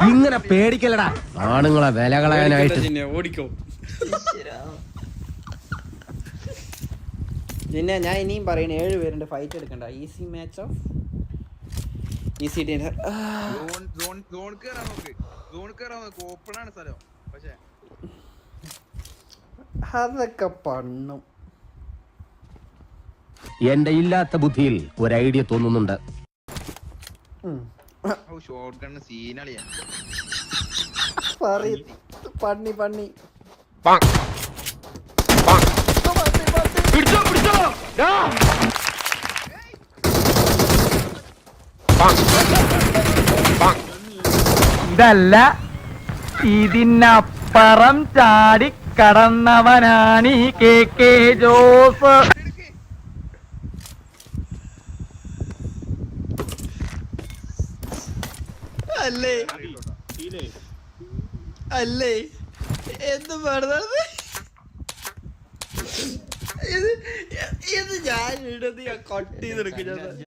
ഇങ്ങനെ പേടിക്കലടാ ആണുങ്ങളെ വില കളയാനായിട്ട്. ഓടിക്കോ പിന്നെ ഞാൻ ഇനിയും പറയണ 7 പേരുണ്ട് ഫൈറ്റ് എടുക്കണ്ട. Easy match of easy dinner. അതൊക്കെ പണ്ണും. എന്റെ ഇല്ലാത്ത ബുദ്ധിയിൽ ഒരു ഐഡിയ തോന്നുന്നുണ്ട്. പണ്ണി പണ്ണി ഇതല്ല ഇതിനപ്പുറം ചാടി കടന്നവനാണ് ഈ KK ജോസ്. അല്ലേ അല്ലേ എന്ത് പറഞ്ഞത് ഇത് ഞാൻ ഇടത് ഞാൻ കട്ട് ചെയ്തെടുക്കും.